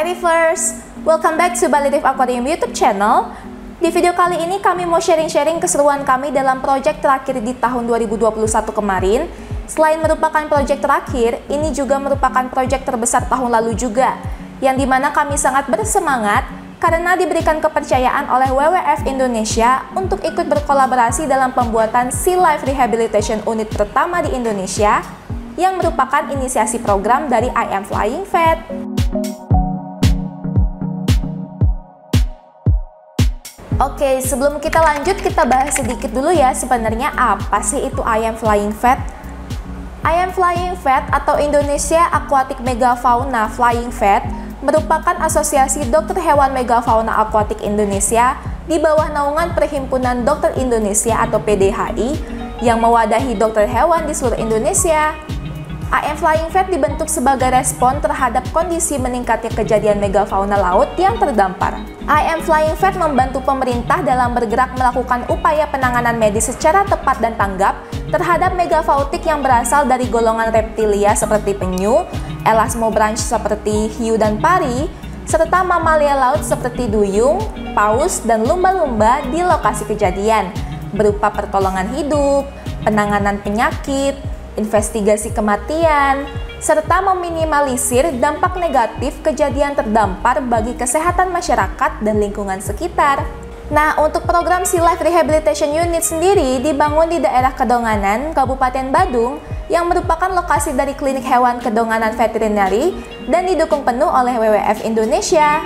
Hai Rivers, welcome back to Bali Reef Aquarium YouTube channel. Di video kali ini kami mau sharing-sharing keseruan kami dalam proyek terakhir di tahun 2021 kemarin. Selain merupakan proyek terakhir, ini juga merupakan proyek terbesar tahun lalu juga, yang dimana kami sangat bersemangat karena diberikan kepercayaan oleh WWF Indonesia untuk ikut berkolaborasi dalam pembuatan Sea Life Rehabilitation Unit pertama di Indonesia, yang merupakan inisiasi program dari I Am Flying Vet. Oke, sebelum kita lanjut, kita bahas sedikit dulu ya sebenarnya apa sih itu I Am Flying Vet. I Am Flying Vet atau Indonesia Aquatic Megafauna Flying Vet merupakan asosiasi dokter hewan megafauna akuatik Indonesia di bawah naungan Perhimpunan Dokter Indonesia atau PDHI yang mewadahi dokter hewan di seluruh Indonesia. I Am Flying Vet dibentuk sebagai respon terhadap kondisi meningkatnya kejadian megafauna laut yang terdampar. I Am Flying Vet membantu pemerintah dalam bergerak melakukan upaya penanganan medis secara tepat dan tanggap terhadap megafautik yang berasal dari golongan reptilia seperti penyu, elasmobranch seperti hiu dan pari, serta mamalia laut seperti duyung, paus, dan lumba-lumba di lokasi kejadian, berupa pertolongan hidup, penanganan penyakit, investigasi kematian, serta meminimalisir dampak negatif kejadian terdampar bagi kesehatan masyarakat dan lingkungan sekitar. Nah, untuk program Sea Life Rehabilitation Unit sendiri dibangun di daerah Kedonganan, Kabupaten Badung, yang merupakan lokasi dari klinik hewan Kedonganan Veterinary dan didukung penuh oleh WWF Indonesia.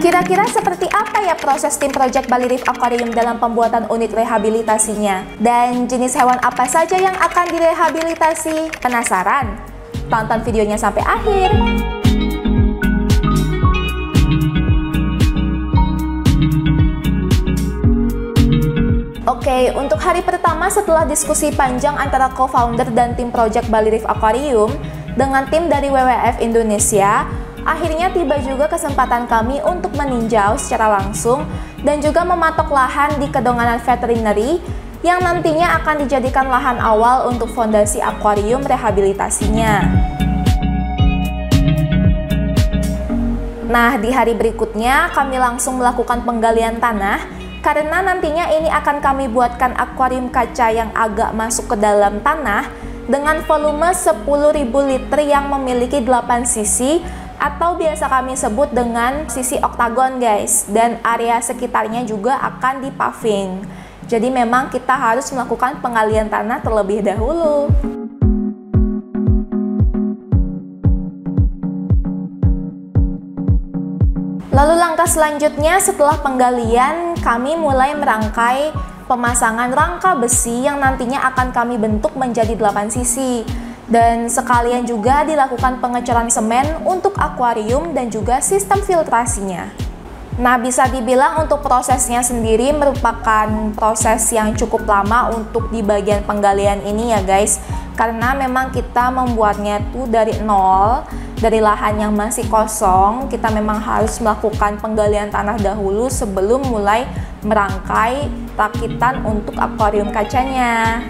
Kira-kira seperti apa ya proses tim Project Bali Reef Aquarium dalam pembuatan unit rehabilitasinya? Dan jenis hewan apa saja yang akan direhabilitasi? Penasaran? Tonton videonya sampai akhir! Oke, untuk hari pertama setelah diskusi panjang antara co-founder dan tim Project Bali Reef Aquarium dengan tim dari WWF Indonesia, akhirnya tiba juga kesempatan kami untuk meninjau secara langsung dan juga mematok lahan di Kedonganan Veterinary yang nantinya akan dijadikan lahan awal untuk fondasi akuarium rehabilitasinya. Nah, di hari berikutnya kami langsung melakukan penggalian tanah karena nantinya ini akan kami buatkan akuarium kaca yang agak masuk ke dalam tanah dengan volume 10.000 liter yang memiliki 8 sisi atau biasa kami sebut dengan sisi oktagon guys, dan area sekitarnya juga akan dipaving. Jadi memang kita harus melakukan penggalian tanah terlebih dahulu. Lalu langkah selanjutnya setelah penggalian, kami mulai merangkai pemasangan rangka besi yang nantinya akan kami bentuk menjadi 8 sisi. Dan sekalian juga dilakukan pengecoran semen untuk akuarium dan juga sistem filtrasinya. Nah, bisa dibilang untuk prosesnya sendiri merupakan proses yang cukup lama untuk di bagian penggalian ini ya guys. Karena memang kita membuatnya tuh dari nol, dari lahan yang masih kosong. Kita memang harus melakukan penggalian tanah dahulu sebelum mulai merangkai rakitan untuk akuarium kacanya.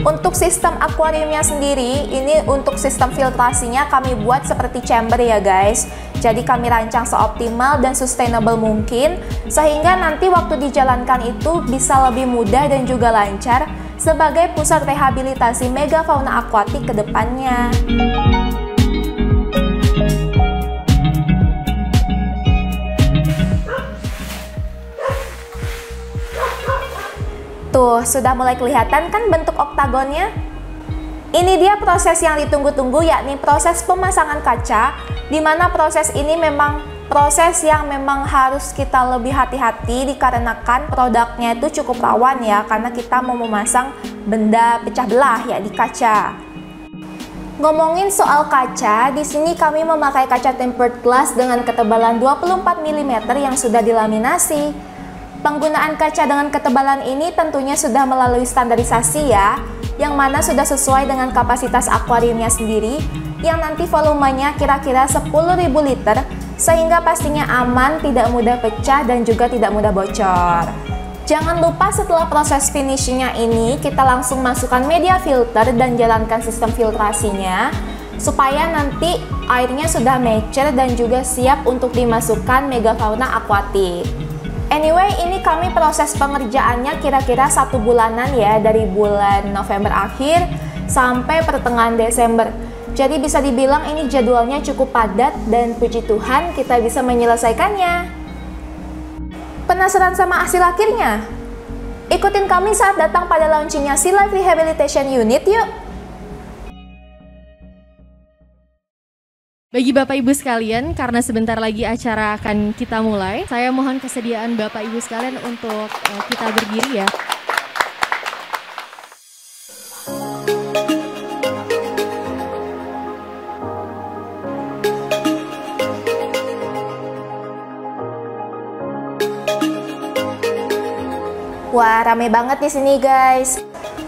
Untuk sistem akuariumnya sendiri, ini untuk sistem filtrasinya kami buat seperti chamber ya guys. Jadi kami rancang seoptimal dan sustainable mungkin, sehingga nanti waktu dijalankan itu bisa lebih mudah dan juga lancar sebagai pusat rehabilitasi megafauna akuatik ke depannya. Tuh, sudah mulai kelihatan kan bentuk oktagonnya? Ini dia proses yang ditunggu-tunggu, yakni proses pemasangan kaca, di mana proses ini memang proses yang memang harus kita lebih hati-hati dikarenakan produknya itu cukup rawan ya, karena kita mau memasang benda pecah belah ya di kaca. Ngomongin soal kaca, di sini kami memakai kaca tempered glass dengan ketebalan 24 mm yang sudah dilaminasi. Penggunaan kaca dengan ketebalan ini tentunya sudah melalui standarisasi ya, yang mana sudah sesuai dengan kapasitas akuariumnya sendiri, yang nanti volumenya kira-kira 10.000 liter, sehingga pastinya aman, tidak mudah pecah dan juga tidak mudah bocor. Jangan lupa setelah proses finishingnya ini, kita langsung masukkan media filter dan jalankan sistem filtrasinya supaya nanti airnya sudah mature dan juga siap untuk dimasukkan megafauna akuatik. Anyway, ini kami proses pengerjaannya kira-kira 1 bulanan ya, dari bulan November akhir sampai pertengahan Desember. Jadi bisa dibilang ini jadwalnya cukup padat dan puji Tuhan kita bisa menyelesaikannya. Penasaran sama hasil akhirnya? Ikutin kami saat datang pada launchingnya Sea Life Rehabilitation Unit yuk! Bagi Bapak Ibu sekalian, karena sebentar lagi acara akan kita mulai, saya mohon kesediaan Bapak Ibu sekalian untuk kita berdiri ya. Wah, rame banget di sini guys.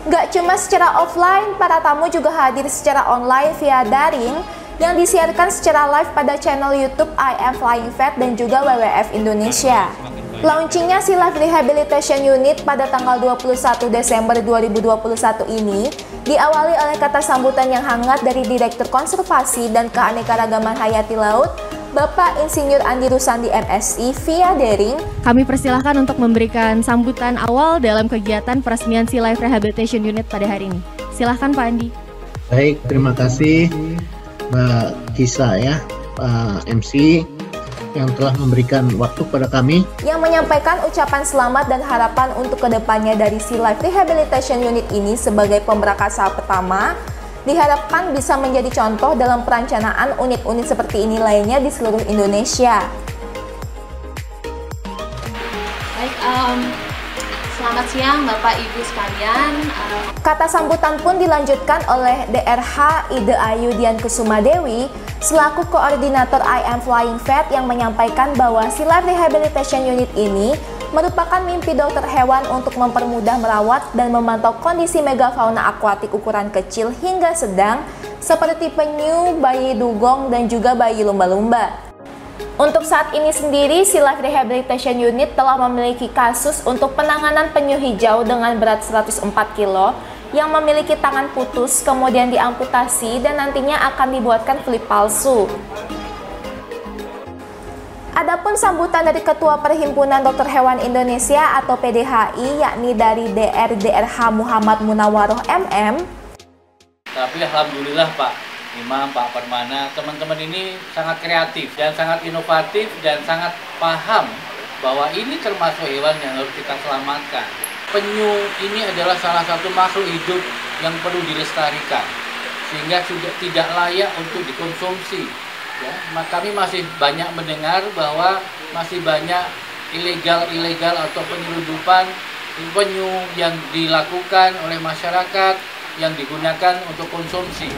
Gak cuma secara offline, para tamu juga hadir secara online via daring yang disiarkan secara live pada channel YouTube I Am Flying Vet dan juga WWF Indonesia. Launchingnya Sea Life Rehabilitation Unit pada tanggal 21 Desember 2021 ini diawali oleh kata sambutan yang hangat dari Direktur Konservasi dan Keanekaragaman Hayati Laut, Bapak Insinyur Andi Rusandi MSI via daring. Kami persilahkan untuk memberikan sambutan awal dalam kegiatan peresmian Sea Life Rehabilitation Unit pada hari ini. Silahkan Pak Andi. Baik, terima kasih Mbak Kisa ya, Pak MC yang telah memberikan waktu pada kami. Yang menyampaikan ucapan selamat dan harapan untuk kedepannya dari Sea Life Rehabilitation Unit ini sebagai pemrakasa pertama. Diharapkan bisa menjadi contoh dalam perencanaan unit-unit seperti ini lainnya di seluruh Indonesia. Baik, selamat siang Bapak Ibu sekalian. Kata sambutan pun dilanjutkan oleh DRH Ide Ayu Dian Kusuma Dewi selaku koordinator I Am Flying Vet yang menyampaikan bahwa Sea Life Rehabilitation Unit ini merupakan mimpi dokter hewan untuk mempermudah merawat dan memantau kondisi megafauna akuatik ukuran kecil hingga sedang seperti penyu, bayi dugong, dan juga bayi lumba-lumba. Untuk saat ini sendiri, Sea Life Rehabilitation Unit telah memiliki kasus untuk penanganan penyu hijau dengan berat 104 kg yang memiliki tangan putus kemudian diamputasi dan nantinya akan dibuatkan flip palsu. Adapun sambutan dari Ketua Perhimpunan Dokter Hewan Indonesia atau PDHI yakni dari DRH Muhammad Munawaroh MM. Tapi alhamdulillah Pak Imam, Pak Permana, teman-teman ini sangat kreatif dan sangat inovatif dan sangat paham bahwa ini termasuk hewan yang harus kita selamatkan. Penyu ini adalah salah satu makhluk hidup yang perlu dilestarikan sehingga sudah tidak layak untuk dikonsumsi. Ya, kami masih banyak mendengar bahwa masih banyak ilegal atau penyelundupan penyu yang dilakukan oleh masyarakat yang digunakan untuk konsumsi.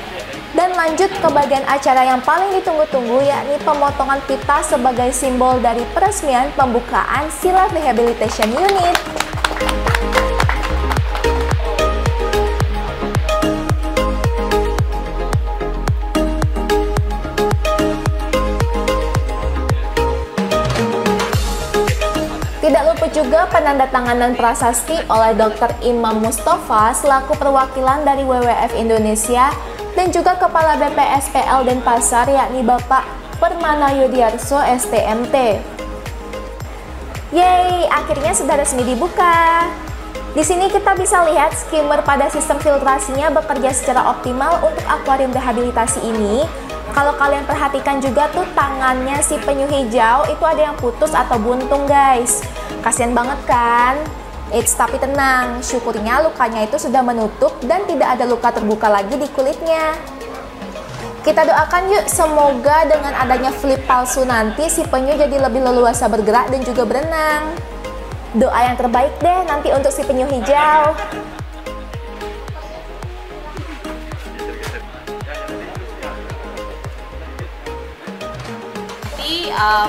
Dan lanjut ke bagian acara yang paling ditunggu-tunggu yakni pemotongan pita sebagai simbol dari peresmian pembukaan Sea Life Rehabilitation Unit. Tidak luput juga penandatanganan prasasti oleh Dr. Imam Mustafa selaku perwakilan dari WWF Indonesia dan juga Kepala BPSPL Denpasar yakni Bapak Permana Yudiarso STMT. Yeay, akhirnya sudah resmi dibuka. Di sini kita bisa lihat skimmer pada sistem filtrasinya bekerja secara optimal untuk akuarium rehabilitasi ini. Kalau kalian perhatikan juga tuh tangannya si penyu hijau itu ada yang putus atau buntung guys. Kasian banget kan? Eits, tapi tenang, syukurnya lukanya itu sudah menutup dan tidak ada luka terbuka lagi di kulitnya. Kita doakan yuk, semoga dengan adanya flip palsu nanti si penyu jadi lebih leluasa bergerak dan juga berenang. Doa yang terbaik deh nanti untuk si penyu hijau.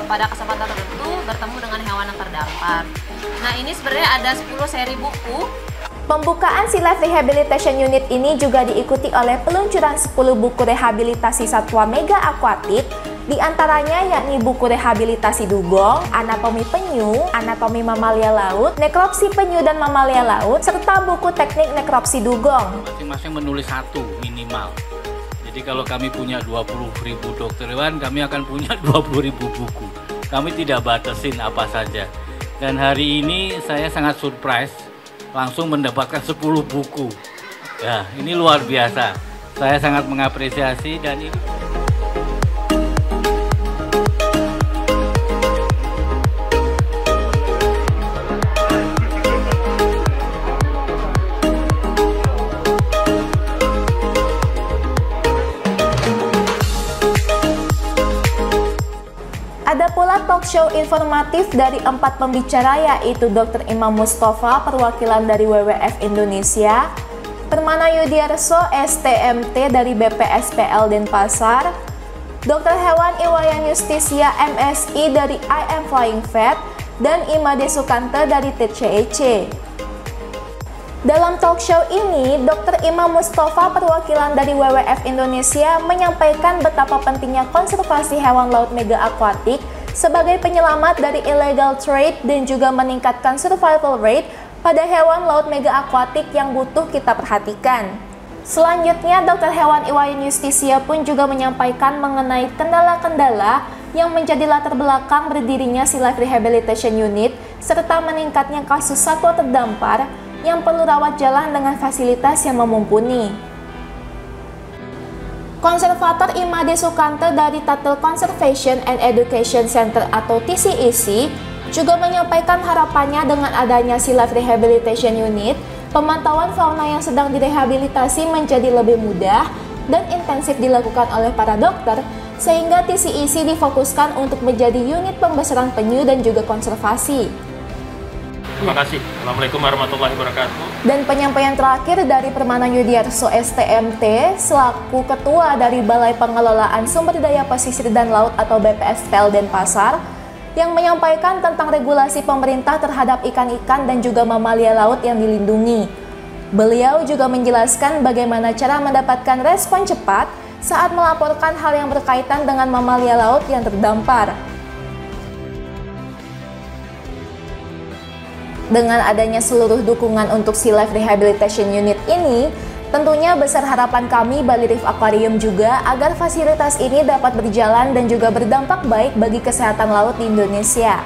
Pada kesempatan tertentu bertemu dengan hewan yang terdampar. Nah, ini sebenarnya ada 10 seri buku. Pembukaan Sea Life Rehabilitation Unit ini juga diikuti oleh peluncuran 10 buku rehabilitasi satwa mega akuatik Di antaranya yakni buku rehabilitasi dugong, anatomi penyu, anatomi mamalia laut, nekropsi penyu dan mamalia laut, serta buku teknik nekropsi dugong. Masing-masing menulis satu minimal. Jadi kalau kami punya 20.000 dokter hewan, kami akan punya 20.000 buku. Kami tidak batasin apa saja. Dan hari ini saya sangat surprise, langsung mendapatkan 10 buku. Ya, ini luar biasa. Saya sangat mengapresiasi dan ini. Ada pula talk show informatif dari 4 pembicara, yaitu Dr. Imam Mustafa perwakilan dari WWF Indonesia, Permana Yudiarso STMT dari BPSPL Denpasar, Dr. Hewan Iwayan Justisia MSI dari I Am Flying Vet, dan Imade Sukante dari TCEC. Dalam talk show ini, Dr. Imam Mustafa perwakilan dari WWF Indonesia menyampaikan betapa pentingnya konservasi hewan laut mega akuatik sebagai penyelamat dari illegal trade dan juga meningkatkan survival rate pada hewan laut mega akuatik yang butuh kita perhatikan. Selanjutnya, Dr. Hewan Iwayan Justisia pun juga menyampaikan mengenai kendala-kendala yang menjadi latar belakang berdirinya Sea Life Rehabilitation Unit serta meningkatnya kasus satwa terdampar yang perlu rawat jalan dengan fasilitas yang memumpuni. Konservator Imade Sukante dari Turtle Conservation and Education Center atau TCEC juga menyampaikan harapannya dengan adanya Sea Life Rehabilitation Unit, pemantauan fauna yang sedang direhabilitasi menjadi lebih mudah dan intensif dilakukan oleh para dokter, sehingga TCEC difokuskan untuk menjadi unit pembesaran penyu dan juga konservasi. Terima kasih. Assalamualaikum warahmatullahi wabarakatuh. Dan penyampaian terakhir dari Permana Yudiarso STMT selaku Ketua dari Balai Pengelolaan Sumber Daya Pesisir dan Laut atau BPSPL Denpasar yang menyampaikan tentang regulasi pemerintah terhadap ikan-ikan dan juga mamalia laut yang dilindungi. Beliau juga menjelaskan bagaimana cara mendapatkan respon cepat saat melaporkan hal yang berkaitan dengan mamalia laut yang terdampar. Dengan adanya seluruh dukungan untuk Sea Life Rehabilitation Unit ini, tentunya besar harapan kami Bali Reef Aquarium juga agar fasilitas ini dapat berjalan dan juga berdampak baik bagi kesehatan laut di Indonesia.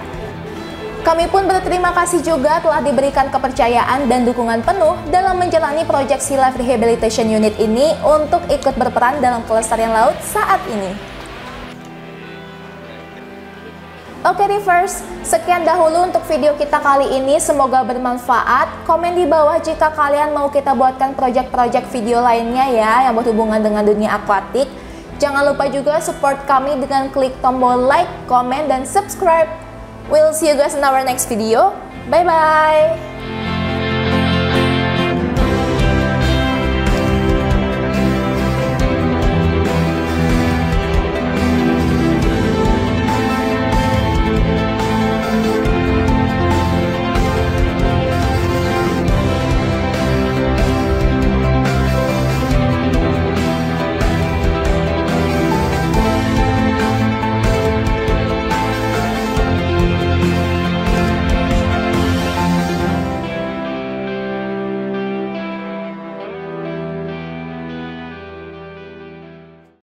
Kami pun berterima kasih juga telah diberikan kepercayaan dan dukungan penuh dalam menjalani proyek Sea Life Rehabilitation Unit ini untuk ikut berperan dalam kelestarian laut saat ini. Oke Reefers, sekian dahulu untuk video kita kali ini, semoga bermanfaat. Komen di bawah jika kalian mau kita buatkan project-project video lainnya ya yang berhubungan dengan dunia akuatik. Jangan lupa juga support kami dengan klik tombol like, comment, dan subscribe. We'll see you guys in our next video. Bye-bye!